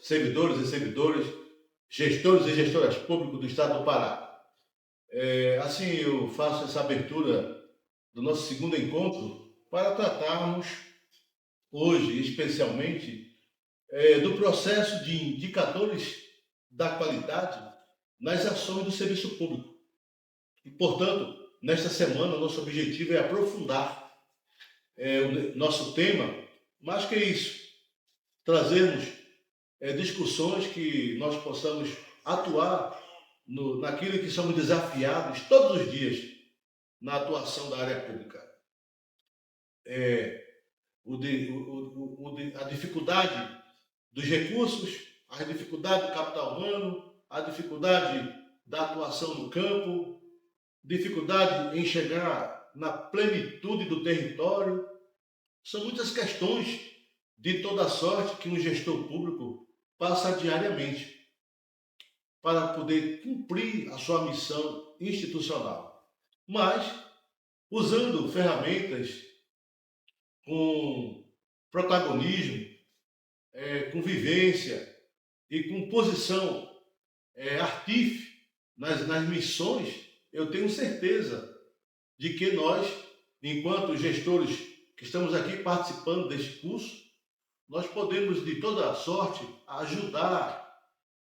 servidores e servidoras, gestores e gestoras públicos do Estado do Pará. Assim, eu faço essa abertura do nosso segundo encontro para tratarmos hoje, especialmente, do processo de indicadores da qualidade nas ações do serviço público. E, portanto, nesta semana, o nosso objetivo é aprofundar o nosso tema, mais que isso, trazermos discussões que nós possamos atuar naquilo que somos desafiados todos os dias na atuação da área pública. A dificuldade dos recursos, a dificuldade do capital humano, a dificuldade da atuação no campo, dificuldade em chegar na plenitude do território. São muitas questões de toda sorte que um gestor público passa diariamente para poder cumprir a sua missão institucional. Mas, usando ferramentas com protagonismo, com vivência e com posição artífice nas missões, eu tenho certeza de que nós, enquanto gestores que estamos aqui participando deste curso, nós podemos, de toda sorte, ajudar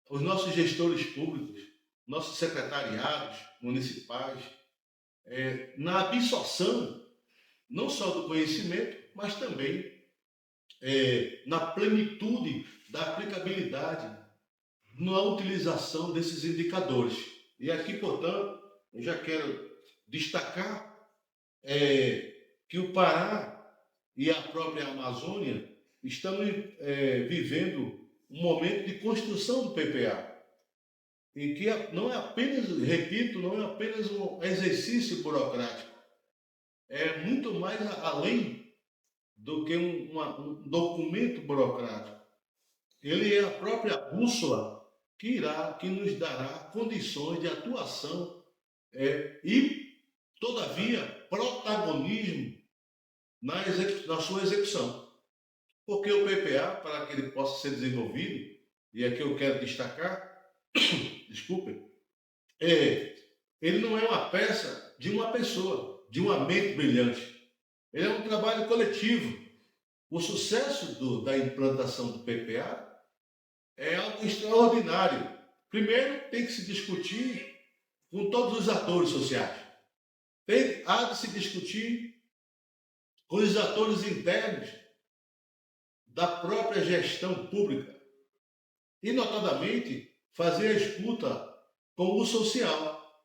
os nossos gestores públicos, nossos secretariados municipais, na absorção, não só do conhecimento, mas também na plenitude da aplicabilidade na utilização desses indicadores. E aqui, portanto, eu já quero destacar que o Pará e a própria Amazônia estão vivendo um momento de construção do PPA, em que não é apenas, repito, não é apenas um exercício burocrático, é muito mais além do que um documento burocrático. Ele é a própria bússola que nos dará condições de atuação e, todavia, protagonismo na sua execução. Porque o PPA, para que ele possa ser desenvolvido, e aqui eu quero destacar, desculpem, ele não é uma peça de uma pessoa, de uma mente brilhante. Ele é um trabalho coletivo. O sucesso da implantação do PPA é algo extraordinário. Primeiro, tem que se discutir com todos os atores sociais. Há de se discutir com os atores internos da própria gestão pública e, notadamente, fazer a escuta com o social,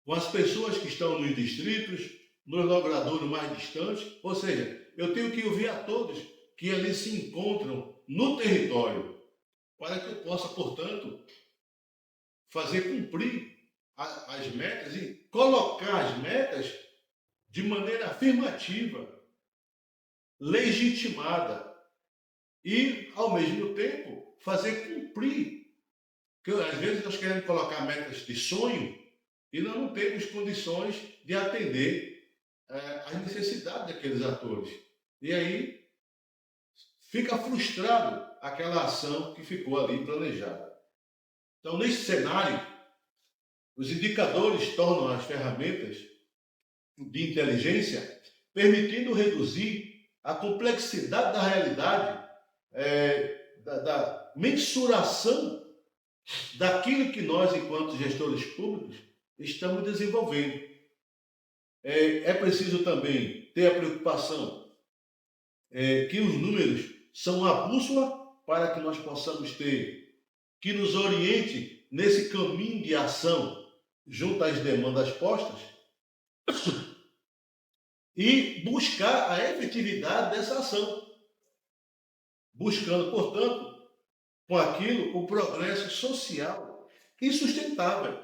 com as pessoas que estão nos distritos, nos logradouros mais distantes, ou seja, eu tenho que ouvir a todos que ali se encontram no território, para que eu possa, portanto, fazer cumprir as metas e colocar as metas de maneira afirmativa, legitimada e, ao mesmo tempo, fazer cumprir. Porque às vezes nós queremos colocar metas de sonho e nós não temos condições de atender às necessidades daqueles atores. E aí fica frustrado aquela ação que ficou ali planejada. Então, nesse cenário, os indicadores tornam as ferramentas de inteligência, permitindo reduzir a complexidade da realidade, da mensuração daquilo que nós, enquanto gestores públicos, estamos desenvolvendo. É preciso também ter a preocupação que os números são a bússola para que nós possamos ter, que nos oriente nesse caminho de ação junto às demandas postas e buscar a efetividade dessa ação, buscando, portanto, com aquilo o progresso social e sustentável,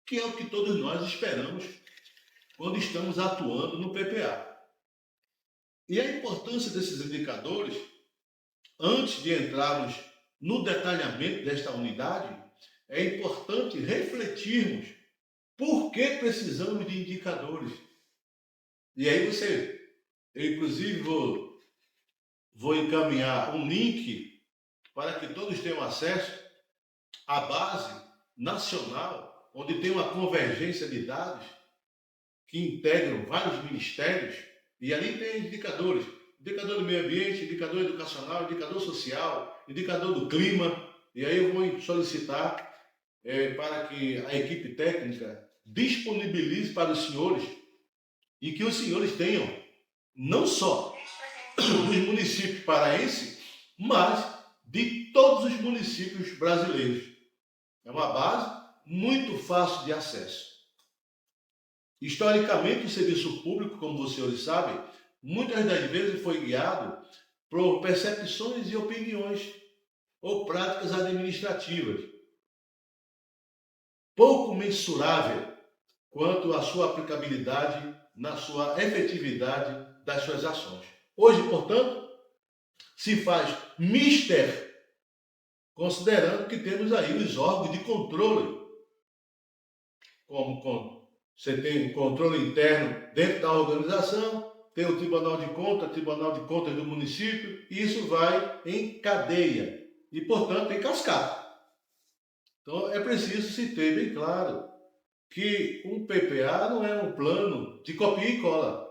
que é o que todos nós esperamos quando estamos atuando no PPA. E a importância desses indicadores, antes de entrarmos no detalhamento desta unidade, é importante refletirmos por que precisamos de indicadores. E aí eu inclusive vou encaminhar um link para que todos tenham acesso à base nacional, onde tem uma convergência de dados que integram vários ministérios, e ali tem indicadores, indicador do meio ambiente, indicador educacional, indicador social, indicador do clima, e aí eu vou solicitar para que a equipe técnica disponibilize para os senhores e que os senhores tenham não só dos municípios paraenses, mas de todos os municípios brasileiros. É uma base muito fácil de acesso. Historicamente, o serviço público, como os senhores sabem, muitas das vezes foi guiado por percepções e opiniões ou práticas administrativas, pouco mensurável quanto à sua aplicabilidade na sua efetividade das suas ações. Hoje, portanto, se faz mister, considerando que temos aí os órgãos de controle, como você tem um controle interno dentro da organização, tem o Tribunal de Contas do município, e isso vai em cadeia e, portanto, em cascata. Então, é preciso se ter bem claro que um PPA não é um plano de copia e cola.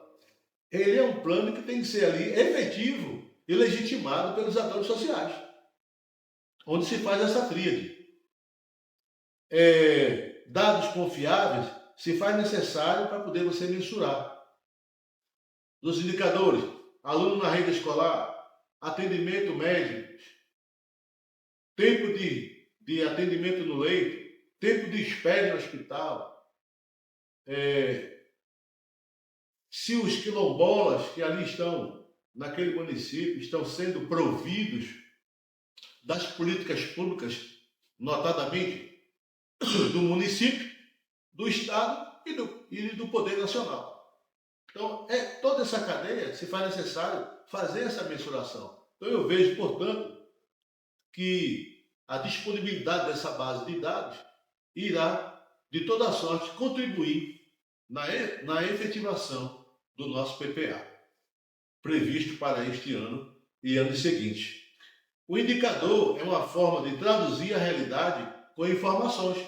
Ele é um plano que tem que ser ali efetivo e legitimado pelos atores sociais, onde se faz essa tríade. Dados confiáveis se faz necessário para poder você mensurar. Dos indicadores, aluno na rede escolar, atendimento médico, tempo de atendimento no leito, tempo de espera no hospital, se os quilombolas que ali estão, naquele município, estão sendo providos das políticas públicas, notadamente do município, do Estado e do Poder Nacional. Então, toda essa cadeia se faz necessário fazer essa mensuração. Então, eu vejo, portanto, que a disponibilidade dessa base de dados irá, de toda sorte, contribuir na efetivação do nosso PPA, previsto para este ano e anos seguintes. O indicador é uma forma de traduzir a realidade com informações.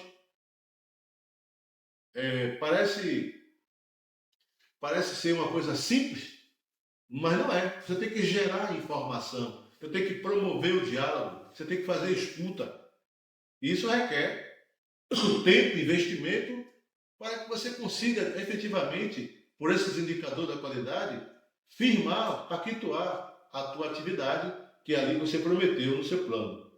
Parece ser uma coisa simples, mas não é. Você tem que gerar informação, você tem que promover o diálogo, você tem que fazer escuta. Isso requer tempo e investimento para que você consiga efetivamente, por esses indicadores da qualidade, firmar, pactuar a tua atividade que ali você prometeu no seu plano.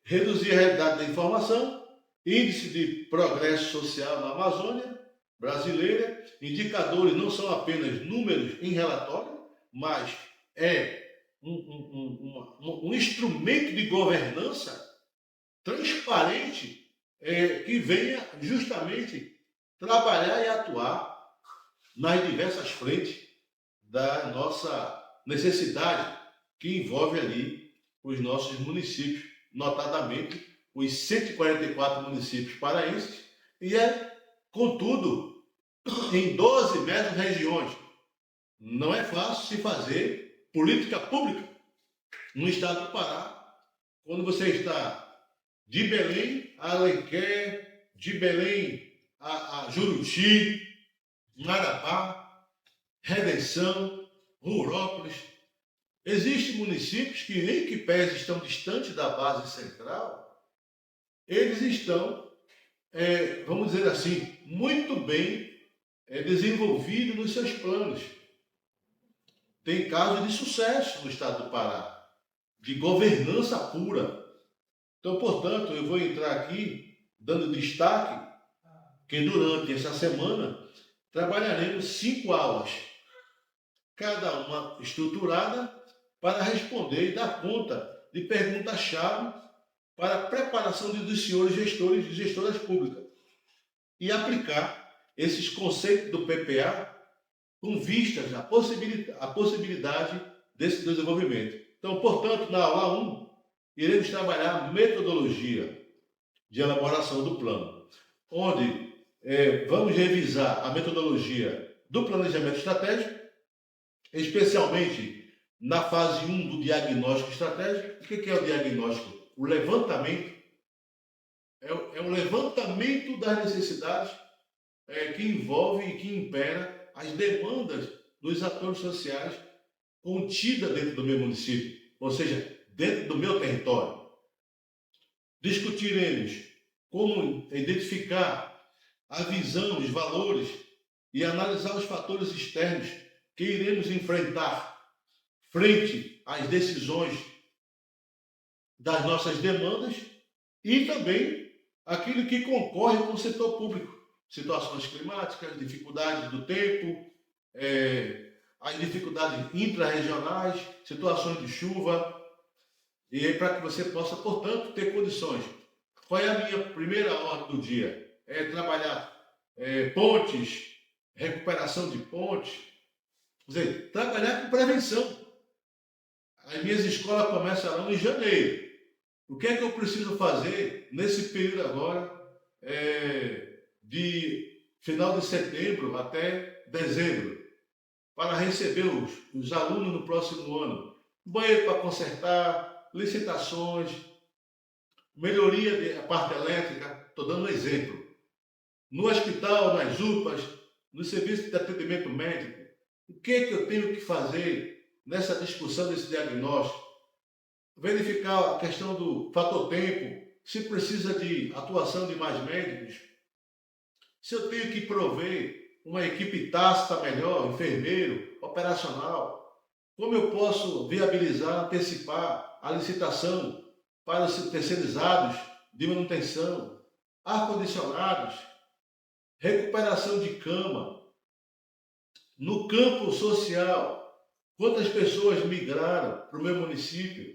Reduzir a realidade da informação, índice de progresso social na Amazônia brasileira, indicadores não são apenas números em relatório, mas um instrumento de governança transparente que venha justamente trabalhar e atuar nas diversas frentes da nossa necessidade, que envolve ali os nossos municípios, notadamente os 144 municípios paraenses, e contudo, em 12 mesmo-regiões. Não é fácil se fazer política pública no estado do Pará, quando você está de Belém a Alenquer, de Belém a Juruti, Marabá, Redenção, Rurópolis. Existem municípios que, nem que pese estão distantes da base central, eles estão, vamos dizer assim, muito bem desenvolvidos nos seus planos. Tem casos de sucesso no estado do Pará, de governança pura. Então, portanto, eu vou entrar aqui dando destaque que durante essa semana trabalharemos 5 aulas, cada uma estruturada para responder e dar conta de perguntas-chave para a preparação dos senhores gestores e gestoras públicas e aplicar esses conceitos do PPA com vistas à possibilidade desse desenvolvimento. Então, portanto, na aula 1, iremos trabalhar metodologia de elaboração do plano, onde vamos revisar a metodologia do planejamento estratégico, especialmente na fase 1 do diagnóstico estratégico. O que é o diagnóstico? O levantamento. É o levantamento das necessidades que envolve e que impera as demandas dos atores sociais contidas dentro do meu município, ou seja, dentro do meu território. Discutiremos como identificar a visão, os valores e analisar os fatores externos que iremos enfrentar frente às decisões das nossas demandas e também aquilo que concorre com o setor público. Situações climáticas, dificuldades do tempo, as dificuldades intra-regionais, situações de chuva, e aí para que você possa, portanto, ter condições. Qual é a minha primeira ordem do dia? É trabalhar pontes, recuperação de pontes, quer dizer, trabalhar com prevenção. As minhas escolas começarão em janeiro. O que é que eu preciso fazer nesse período agora, de final de setembro até dezembro, para receber os alunos no próximo ano? Banheiro para consertar, licitações, melhoria da parte elétrica, estou dando um exemplo. No hospital, nas UPAs, no serviço de atendimento médico, o que é que eu tenho que fazer nessa discussão desse diagnóstico? Verificar a questão do fator tempo, se precisa de atuação de mais médicos, se eu tenho que prover uma equipe tácita melhor, enfermeiro, operacional, como eu posso viabilizar, antecipar a licitação para os terceirizados de manutenção, ar-condicionados, recuperação de cama. No campo social, quantas pessoas migraram para o meu município,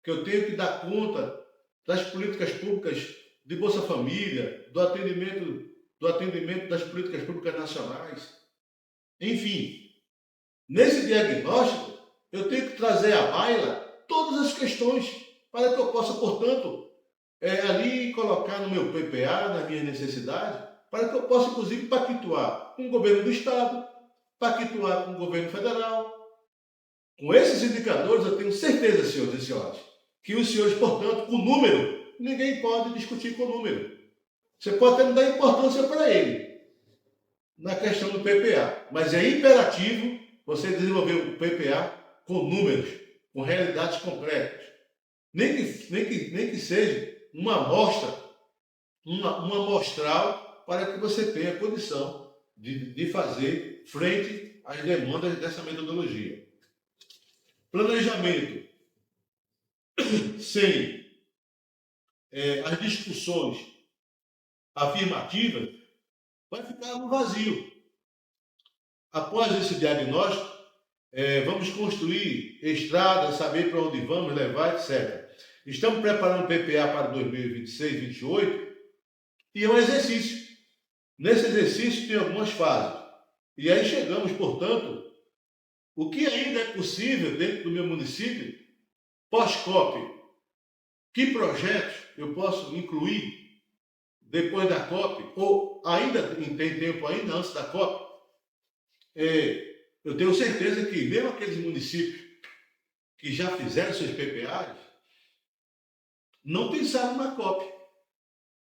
que eu tenho que dar conta das políticas públicas de Bolsa Família, do atendimento das políticas públicas nacionais. Enfim, nesse diagnóstico, eu tenho que trazer à baila todas as questões para que eu possa, portanto, ali colocar no meu PPA, na minha necessidade, para que eu possa, inclusive, pactuar com o governo do Estado, pactuar com o governo federal. Com esses indicadores, eu tenho certeza, senhores e senhoras, que os senhores, portanto, com número, ninguém pode discutir com número. Você pode até não dar importância para ele na questão do PPA, mas é imperativo você desenvolver o PPA com números, com realidades concretas. Nem que seja uma amostra, uma amostral, para que você tenha condição de fazer frente às demandas dessa metodologia. Planejamento sem as discussões afirmativas vai ficar no vazio. Após esse diagnóstico, vamos construir estradas, saber para onde vamos levar, etc. Estamos preparando o PPA para 2026, 2028, e é um exercício. Nesse exercício tem algumas fases. E aí chegamos, portanto, o que ainda é possível dentro do meu município, pós-COP. Que projetos eu posso incluir depois da COP, ou ainda tem tempo ainda antes da COP? Eu tenho certeza que mesmo aqueles municípios que já fizeram seus PPAs, não pensaram na COP,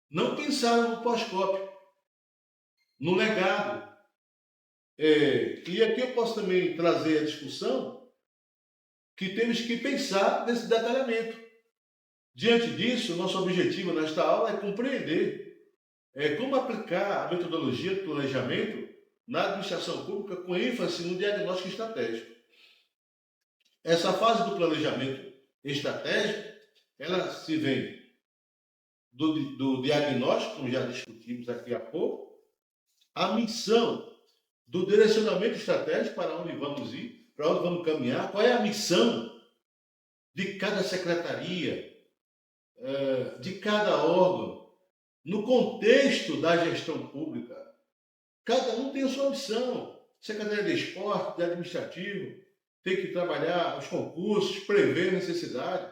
não pensaram no pós-COP, no legado. E aqui eu posso também trazer a discussão que temos que pensar nesse detalhamento. Diante disso, nosso objetivo nesta aula é compreender como aplicar a metodologia do planejamento na administração pública com ênfase no diagnóstico estratégico. Essa fase do planejamento estratégico, ela se vem do diagnóstico, como já discutimos aqui há pouco, a missão do direcionamento estratégico, para onde vamos ir, para onde vamos caminhar, qual é a missão de cada secretaria, de cada órgão, no contexto da gestão pública. Cada um tem a sua missão. Secretaria de Esporte, de Administrativo, tem que trabalhar os concursos, prever necessidade.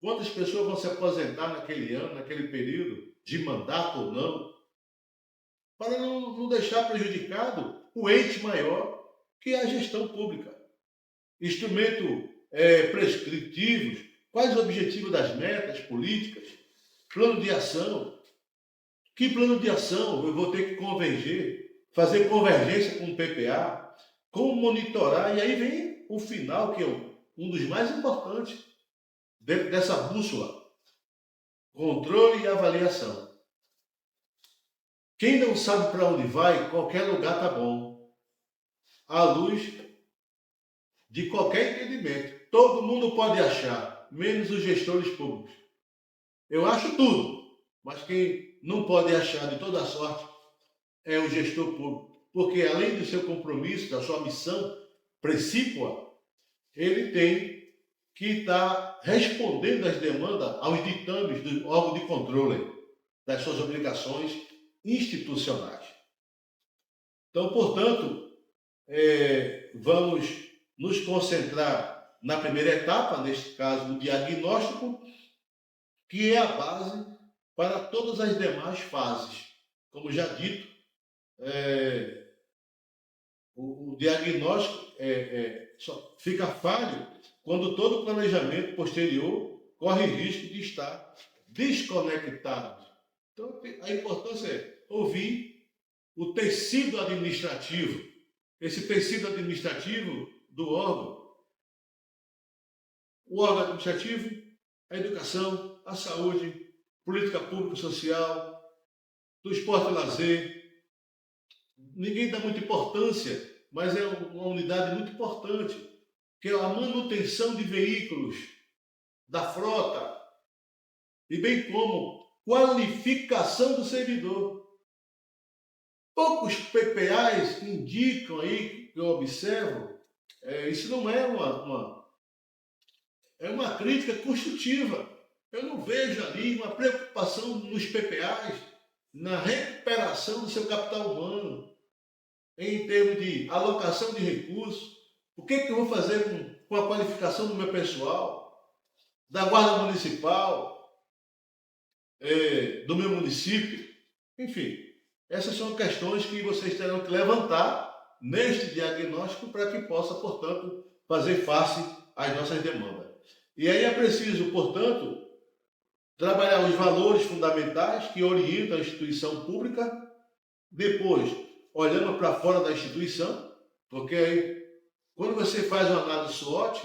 Quantas pessoas vão se aposentar naquele ano, naquele período, de mandato ou não, para não deixar prejudicado o ente maior, que é a gestão pública. Instrumento prescritivos, quais os objetivos das metas políticas, plano de ação. Que plano de ação eu vou ter que converger, fazer convergência com o PPA, como monitorar, e aí vem o final, que é um dos mais importantes dentro dessa bússola, controle e avaliação. Quem não sabe para onde vai, qualquer lugar tá bom, à luz de qualquer entendimento. Todo mundo pode achar, menos os gestores públicos. Eu acho tudo, mas quem não pode achar de toda sorte é o gestor público, porque além do seu compromisso, da sua missão precípua, ele tem que estar respondendo às demandas, aos ditames do órgão de controle, das suas obrigações institucionais. Então, portanto, vamos nos concentrar na primeira etapa, neste caso, do diagnóstico, que é a base para todas as demais fases. Como já dito, o diagnóstico só fica falho quando todo o planejamento posterior corre risco de estar desconectado. Então, a importância é ouvir o tecido administrativo, esse tecido administrativo do órgão. O órgão administrativo, a educação, a saúde, política pública e social, do esporte e lazer. Ninguém dá muita importância, mas é uma unidade muito importante, que é a manutenção de veículos, da frota, e bem como qualificação do servidor. Poucos PPAs indicam aí, que eu observo, isso não é uma crítica construtiva. Eu não vejo ali uma preocupação nos PPAs, na recuperação do seu capital humano, em termos de alocação de recursos. O que eu vou fazer com a qualificação do meu pessoal, da Guarda Municipal, do meu município? Enfim, essas são questões que vocês terão que levantar neste diagnóstico para que possa, portanto, fazer face às nossas demandas. E aí é preciso, portanto, trabalhar os valores fundamentais que orientam a instituição pública, depois, olhando para fora da instituição, porque aí, quando você faz uma análise SWOT,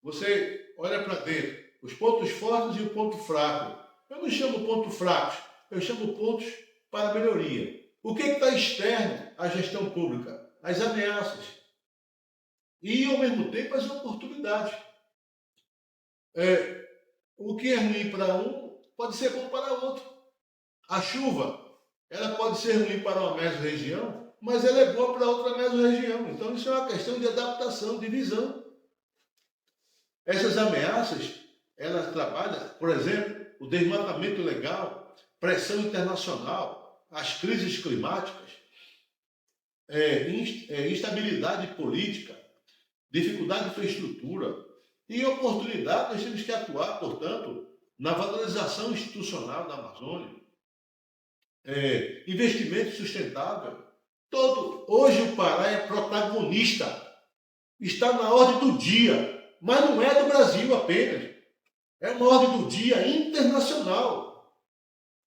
você olha para dentro, os pontos fortes e o ponto fraco. Eu não chamo pontos fracos, eu chamo pontos para melhoria. O que está externo à gestão pública? As ameaças. E, ao mesmo tempo, as oportunidades. O que é ruim para um pode ser bom para outro. A chuva, ela pode ser ruim para uma mesorregião, mas ela é boa para outra mesorregião. Então, isso é uma questão de adaptação, de visão. Essas ameaças, elas trabalham, por exemplo, o desmatamento ilegal, pressão internacional, as crises climáticas, instabilidade política, dificuldade de infraestrutura e oportunidade. Nós temos que atuar, portanto, na valorização institucional da Amazônia, investimento sustentável. Hoje o Pará é protagonista, está na ordem do dia, mas não é do Brasil apenas, é uma ordem do dia internacional.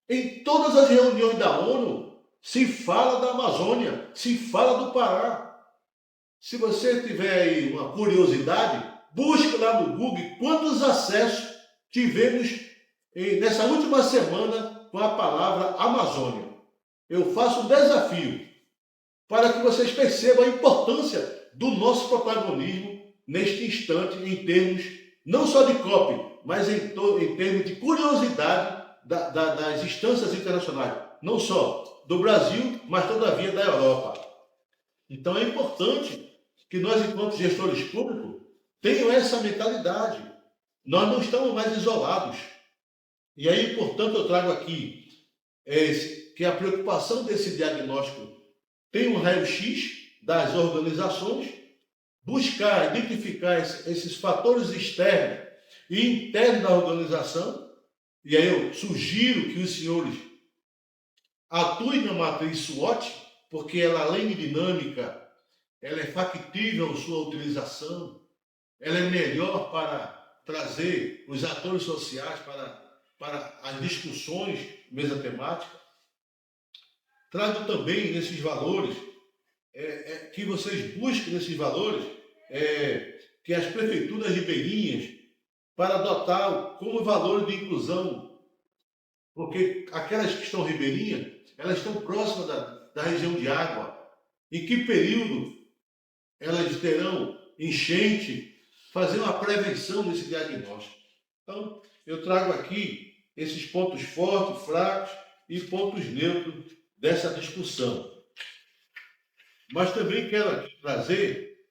Em todas as reuniões da ONU se fala da Amazônia, se fala do Pará. Se você tiver aí uma curiosidade, busque lá no Google quantos acessos tivemos nessa última semana com a palavra Amazônia. Eu faço um desafio para que vocês percebam a importância do nosso protagonismo neste instante, em termos não só de COP, mas em termos de curiosidade das instâncias internacionais, não só do Brasil, mas todavia da Europa. Então é importante que nós, enquanto gestores públicos, tenham essa mentalidade. Nós não estamos mais isolados. E aí, portanto, eu trago aqui que a preocupação desse diagnóstico tem um raio-x das organizações, buscar identificar esses fatores externos e internos da organização. E aí eu sugiro que os senhores atuem na matriz SWOT, porque ela, além de dinâmica, ela é factível sua utilização, ela é melhor para trazer os atores sociais para as discussões, mesa temática. Trago também nesses valores, que vocês busquem nesses valores, que as prefeituras ribeirinhas, para adotar como valor de inclusão, porque aquelas que estão ribeirinhas, elas estão próximas da região de água. Em que período elas terão enchente? Fazer uma prevenção desse diagnóstico. Então, eu trago aqui esses pontos fortes, fracos e pontos neutros dessa discussão. Mas também quero aqui trazer,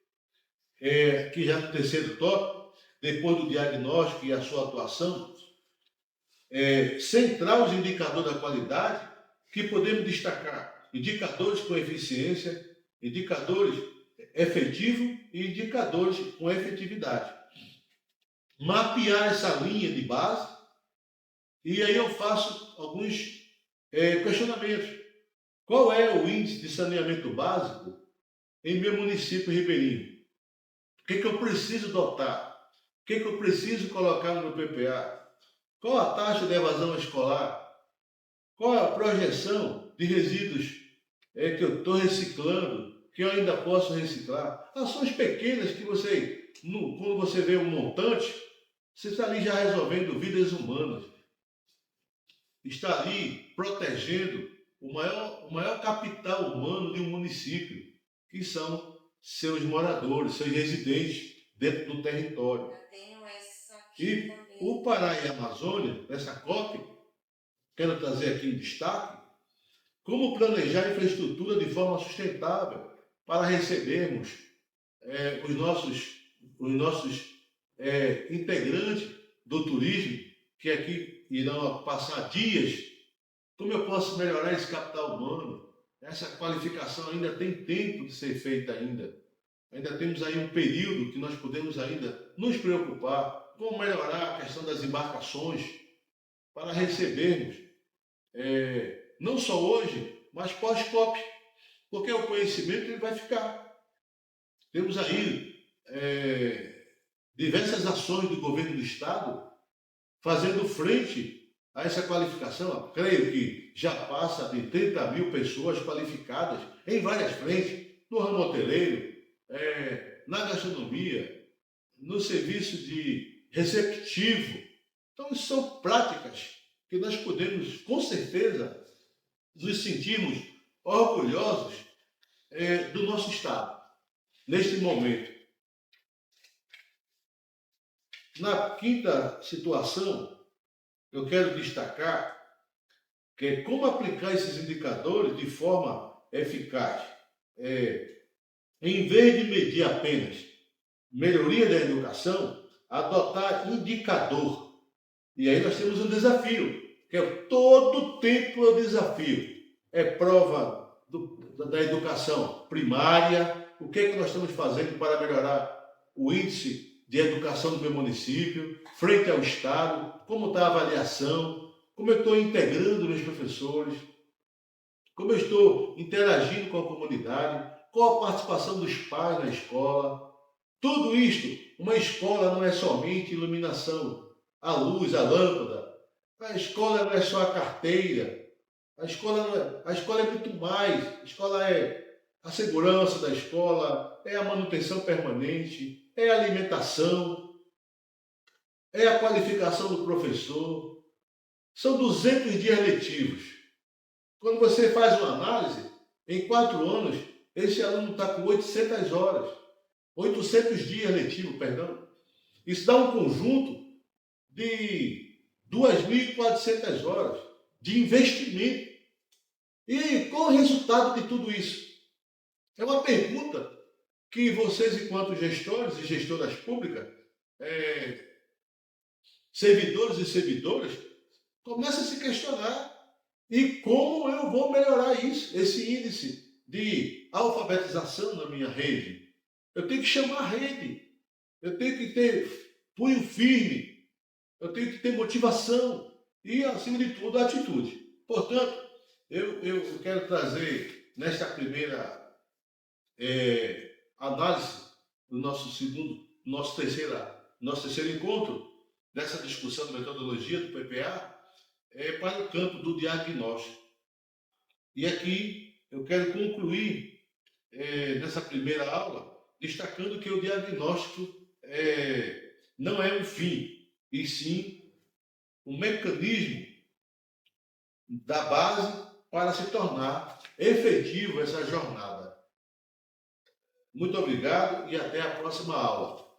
que já no terceiro tópico, depois do diagnóstico e a sua atuação, centrar os indicadores da qualidade, que podemos destacar indicadores com eficiência, indicadores efetivos e indicadores com efetividade. Mapear essa linha de base, e aí eu faço alguns questionamentos. Qual é o índice de saneamento básico em meu município ribeirinho? O que eu preciso dotar? O que eu preciso colocar no meu PPA? Qual a taxa de evasão escolar? Qual a projeção de resíduos que eu estou reciclando, que eu ainda posso reciclar? Ações pequenas que você, quando você vê um montante, você está ali já resolvendo vidas humanas. Está ali protegendo o maior capital humano de um município, que são seus moradores, seus residentes dentro do território. E o Pará e a Amazônia, nessa COP, quero trazer aqui em destaque, como planejar a infraestrutura de forma sustentável para recebermos os nossos integrantes do turismo, que aqui irão passar dias. Como eu posso melhorar esse capital humano? Essa qualificação ainda tem tempo de ser feita ainda. Ainda temos aí um período que nós podemos ainda nos preocupar com melhorar a questão das embarcações para recebermos, não só hoje, mas pós-COP, porque o conhecimento ele vai ficar. Temos aí diversas ações do governo do Estado fazendo frente a essa qualificação. Creio que já passa de 30 mil pessoas qualificadas em várias frentes, no ramo hoteleiro, na gastronomia, no serviço de receptivo. Então, isso são práticas que nós podemos, com certeza, nos sentirmos orgulhosos do nosso Estado, neste momento. Na quinta situação, eu quero destacar que é como aplicar esses indicadores de forma eficaz. Em vez de medir apenas melhoria da educação, adotar indicador. E aí nós temos um desafio, que é todo tempo é o desafio. É prova da educação primária, o que é que nós estamos fazendo para melhorar o índice de educação do meu município, frente ao Estado, como está a avaliação, como eu estou integrando meus professores, como eu estou interagindo com a comunidade, qual a participação dos pais na escola. Tudo isto, uma escola não é somente iluminação, a luz, a lâmpada. A escola não é só a carteira. A escola é muito mais. A escola é a segurança da escola, é a manutenção permanente, é a alimentação, é a qualificação do professor. São 200 dias letivos. Quando você faz uma análise, em 4 anos, esse aluno está com 800 horas. 800 dias letivos, perdão. Isso dá um conjunto de 2.400 horas de investimento. E qual o resultado de tudo isso? É uma pergunta que vocês, enquanto gestores e gestoras públicas, servidores e servidoras, começam a se questionar. E como eu vou melhorar isso, esse índice de alfabetização na minha rede? Eu tenho que chamar a rede, eu tenho que ter punho firme, eu tenho que ter motivação e, acima de tudo, atitude. Portanto, eu quero trazer, nesta primeira análise do nosso segundo nosso terceiro encontro dessa discussão da metodologia do PPA é para o campo do diagnóstico. E aqui eu quero concluir nessa primeira aula destacando que o diagnóstico não é um fim, e sim um mecanismo da base para se tornar efetivo essa jornada. Muito obrigado e até a próxima aula.